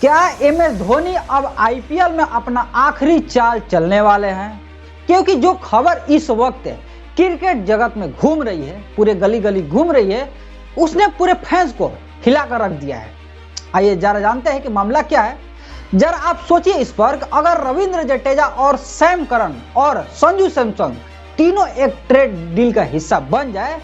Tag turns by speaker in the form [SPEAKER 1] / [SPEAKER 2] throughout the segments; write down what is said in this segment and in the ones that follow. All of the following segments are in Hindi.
[SPEAKER 1] क्या MS धोनी अब IPL में अपना आखिरी चाल चलने वाले हैं? क्योंकि जो खबर इस वक्त क्रिकेट जगत में घूम रही है, पूरे गली गली घूम रही है, उसने पूरे फैंस को हिला कर रख दिया है। आइए जरा जानते हैं कि मामला क्या है। जरा आप सोचिए इस पर, अगर रविंद्र जडेजा और सैम करन और संजू सैमसन तीनों एक ट्रेड डील का हिस्सा बन जाए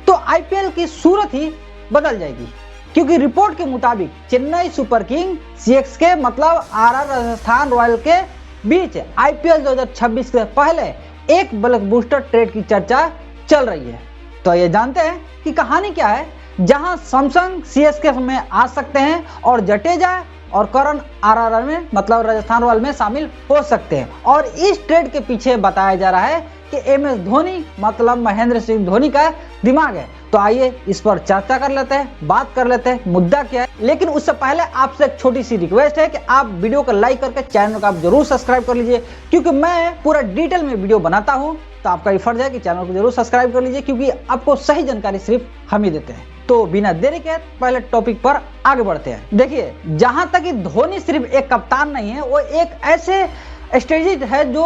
[SPEAKER 1] तो IPL की सूरत ही बदल जाएगी। क्योंकि रिपोर्ट के मुताबिक चेन्नई सुपर किंग CSK मतलब RR राजस्थान रॉयल के बीच IPL 2026 से पहले एक ब्लॉकबस्टर ट्रेड की चर्चा चल रही है। तो ये जानते हैं कि कहानी क्या है, जहां सैमसन CSK में आ सकते हैं और जडेजा और करन RR में मतलब राजस्थान रॉयल में शामिल हो सकते हैं। और इस ट्रेड के पीछे बताया जा रहा है कि MS धोनी मतलब महेंद्र सिंह धोनी का दिमाग है। तो आइए इस पर चर्चा कर लेते हैं, बात कर लेते हैं मुद्दा क्या है। लेकिन उससे पहले आपसे एक छोटी सी रिक्वेस्ट है कि आप वीडियो को लाइक करके चैनल को आप जरूर सब्सक्राइब कर लीजिए, क्योंकि मैं पूरा डिटेल में वीडियो बनाता हूं। तो आपका ये फर्ज है कि चैनल को जरूर सब्सक्राइब कर लीजिए, क्योंकि आपको सही जानकारी सिर्फ हम ही देते हैं। तो बिना देरी के पहले टॉपिक पर आगे बढ़ते हैं। देखिए, जहां तक कि धोनी सिर्फ एक कप्तान नहीं है, वो एक ऐसे स्ट्रेटेजिस्ट है जो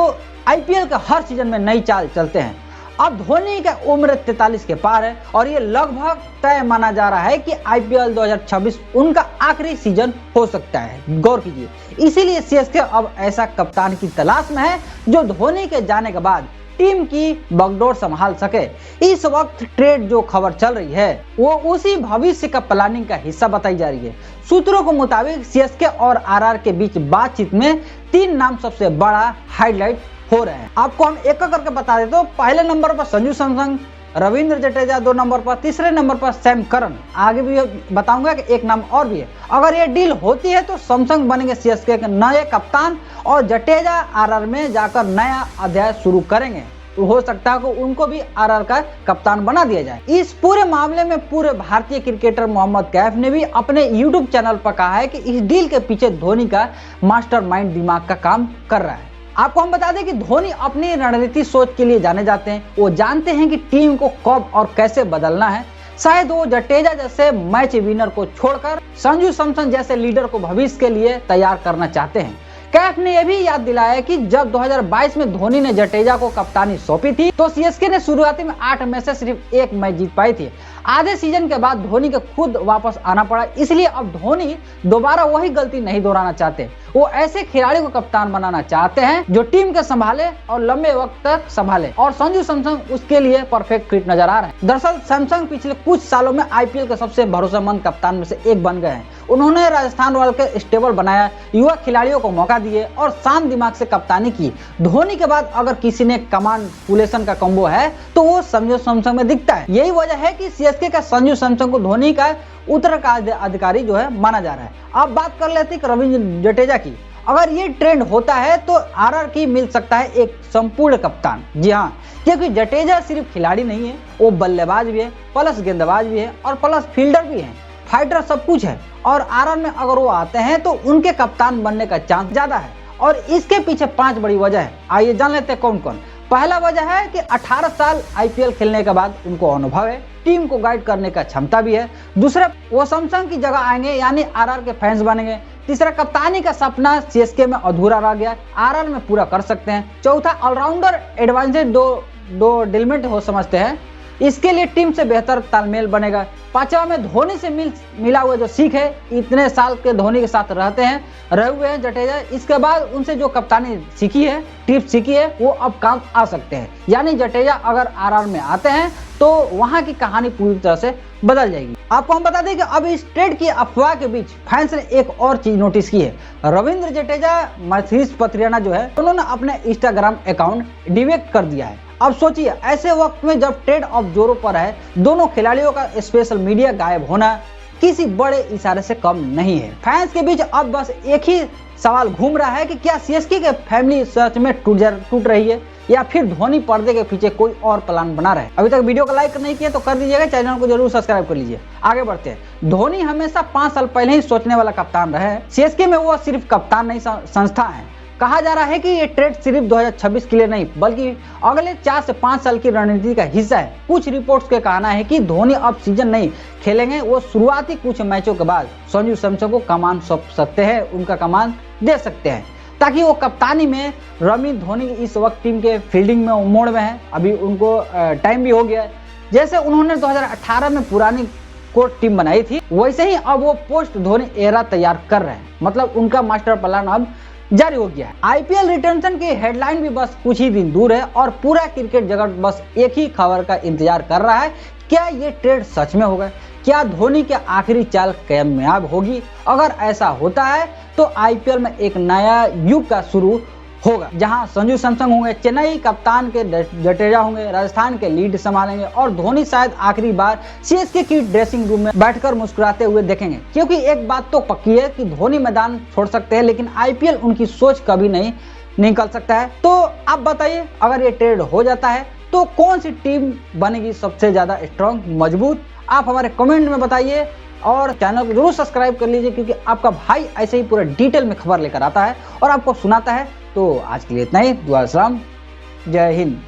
[SPEAKER 1] IPL का हर सीजन में नई चाल चलते हैं। अब धोनी का उम्र 43 के पार है और ये लगभग तय माना जा रहा है कि IPL 2026 उनका आखिरी सीजन हो सकता है। गौर कीजिए, इसीलिए CSK अब ऐसा कप्तान की तलाश में है जो धोनी के जाने के बाद टीम की बागडोर संभाल सके। इस वक्त ट्रेड जो खबर चल रही है वो उसी भविष्य का प्लानिंग का हिस्सा बताई जा रही है। सूत्रों के मुताबिक CSK और RR के बीच बातचीत में 3 नाम सबसे बड़ा हाईलाइट हो रहे हैं। आपको हम एक एक करके बता देते, तो पहले नंबर पर संजू सैमसन, रविंद्र जडेजा 2 नंबर पर, तीसरे नंबर पर सैम करन। आगे भी बताऊंगा कि एक नाम और भी है। अगर ये डील होती है तो सैमसन बनेंगे CSK के नए कप्तान और जडेजा RR में जाकर नया अध्याय शुरू करेंगे। तो हो सकता है कि उनको भी RR का कप्तान बना दिया जाए। इस पूरे मामले में पूरे भारतीय क्रिकेटर मोहम्मद कैफ ने भी अपने YouTube चैनल पर कहा है कि इस डील के पीछे धोनी का मास्टरमाइंड दिमाग का काम कर रहा है। आपको हम बता दें कि धोनी अपनी रणनीति सोच के लिए जाने जाते हैं। वो जानते हैं कि टीम को कब और कैसे बदलना है। शायद वो जडेजा जैसे मैच विनर को छोड़कर संजू सैमसन जैसे लीडर को भविष्य के लिए तैयार करना चाहते हैं। कैफ ने यह भी याद दिलाया कि जब 2022 में धोनी ने जडेजा को कप्तानी सौंपी थी तो CSK ने शुरुआती में 8 में से सिर्फ 1 मैच जीत पाई थी। आधे सीजन के बाद धोनी को खुद वापस आना पड़ा, इसलिए अब धोनी दोबारा वही गलती नहीं दोहराना चाहते। वो ऐसे खिलाड़ी को कप्तान बनाना चाहते हैं जो टीम के संभाले और लंबे वक्त तक संभाले, और संजू सैमसन उसके लिए परफेक्ट फिट नजर आ रहे हैं। दरअसल सैमसन पिछले कुछ सालों में IPL के सबसे भरोसेमंद कप्तान में से एक बन गए हैं। उन्होंने राजस्थान रॉयल के स्टेबल बनाया, युवा खिलाड़ियों को मौका दिए और शांत दिमाग से कप्तानी की। धोनी के बाद अगर किसी ने कमांड पुलेशन का कॉम्बो है तो वो संजू सैमसन में दिखता है। यही वजह है कि CSK का संजू सैमसन को धोनी का उत्तराधिकारी जो है माना जा रहा है। अब बात कर लेते हैं रविंद्र जडेजा की। अगर ये ट्रेंड होता है तो RR की मिल सकता है एक संपूर्ण कप्तान। जी हाँ, क्योंकि जडेजा सिर्फ खिलाड़ी नहीं है, वो बल्लेबाज भी है, प्लस गेंदबाज भी है और प्लस फील्डर भी है, फाइटर सब कुछ है। और RR में अगर वो आते हैं तो उनके कप्तान बनने का चांस ज्यादा है। और इसके पीछे 5 बड़ी वजह है। आइए जान लेते हैं कौन कौन। पहला वजह है कि 18 साल IPL खेलने के बाद उनको अनुभव है, टीम को गाइड करने का क्षमता भी है। दूसरा, वो सैमसन की जगह आएंगे यानी RR के फैंस बनेंगे। तीसरा, कप्तानी का सपना CSK में अधूरा रह गया, RR में पूरा कर सकते हैं। चौथा, ऑलराउंडर एडवांटेज दो डिलमेंट हो समझते हैं, इसके लिए टीम से बेहतर तालमेल बनेगा। पांचवा में धोनी से मिला हुआ जो सीख है, इतने साल के धोनी के साथ रहे हुए हैं जडेजा, इसके बाद उनसे जो कप्तानी सीखी है, टिप्स सीखी है, वो अब काम आ सकते हैं। यानी जडेजा अगर RR में आते हैं तो वहां की कहानी पूरी तरह से बदल जाएगी। आपको हम बता दें कि अब इस ट्रेड की अफवाह के बीच फैंस ने एक और चीज नोटिस की है। रविंद्र जडेजा, मथीस पत्रियाना जो है, उन्होंने अपने इंस्टाग्राम अकाउंट डिवेक्ट कर दिया है। अब सोचिए, ऐसे वक्त में जब ट्रेड अब जोरों पर है, दोनों खिलाड़ियों का सोशल मीडिया गायब होना किसी बड़े इशारे से कम नहीं है। फैंस के बीच अब बस एक ही सवाल घूम रहा है कि क्या CSK के फैमिली सच में टूट रही है या फिर धोनी पर्दे के पीछे कोई और प्लान बना रहा है। अभी तक वीडियो को लाइक नहीं किया तो कर दीजिएगा, चैनल को जरूर सब्सक्राइब कर लीजिए। आगे बढ़ते हैं। धोनी हमेशा 5 साल पहले ही सोचने वाला कप्तान रहे हैं। CSK में वो सिर्फ कप्तान नहीं, संस्था है। कहा जा रहा है कि ये ट्रेड सिर्फ 2026 के लिए नहीं बल्कि अगले 4 से 5 साल की रणनीति का हिस्सा है। कुछ रिपोर्ट्स का कहना है कि धोनी अब सीजन नहीं खेलेंगे, वो शुरुआती कुछ मैचों के बाद संजू सैमसन को कमान सौंप सकते हैं, उनका कमान दे सकते हैं ताकि वो कप्तानी में रमी। धोनी इस वक्त टीम के फील्डिंग में मोड़ में है, अभी उनको टाइम भी हो गया है। जैसे उन्होंने 2018 में पुरानी कोर टीम बनाई थी वैसे ही अब वो पोस्ट धोनी एरा तैयार कर रहे हैं, मतलब उनका मास्टर प्लान अब जारी हो गया है। आईपीएल रिटेंशन की हेडलाइन भी बस कुछ ही दिन दूर है और पूरा क्रिकेट जगत बस एक ही खबर का इंतजार कर रहा है, क्या ये ट्रेड सच में होगा, क्या धोनी की आखिरी चाल कामयाब होगी। अगर ऐसा होता है तो आईपीएल में एक नया युग का शुरू होगा जहां संजू सैमसन होंगे, चेन्नई कप्तान के जडेजा होंगे, राजस्थान के लीड संभालेंगे और धोनी शायद आखिरी बार सीएसके की ड्रेसिंग रूम में बैठकर मुस्कुराते हुए देखेंगे। क्योंकि एक बात तो पक्की है कि धोनी मैदान छोड़ सकते हैं लेकिन आईपीएल उनकी सोच कभी नहीं निकल सकता है। तो आप बताइए, अगर ये ट्रेड हो जाता है तो कौन सी टीम बनेगी सबसे ज्यादा स्ट्रांग मजबूत, आप हमारे कमेंट में बताइए और चैनल को जरूर सब्सक्राइब कर लीजिए क्योंकि आपका भाई ऐसे ही पूरा डिटेल में खबर लेकर आता है और आपको सुनाता है। तो आज के लिए इतना ही। दुआ सलाम, जय हिंद।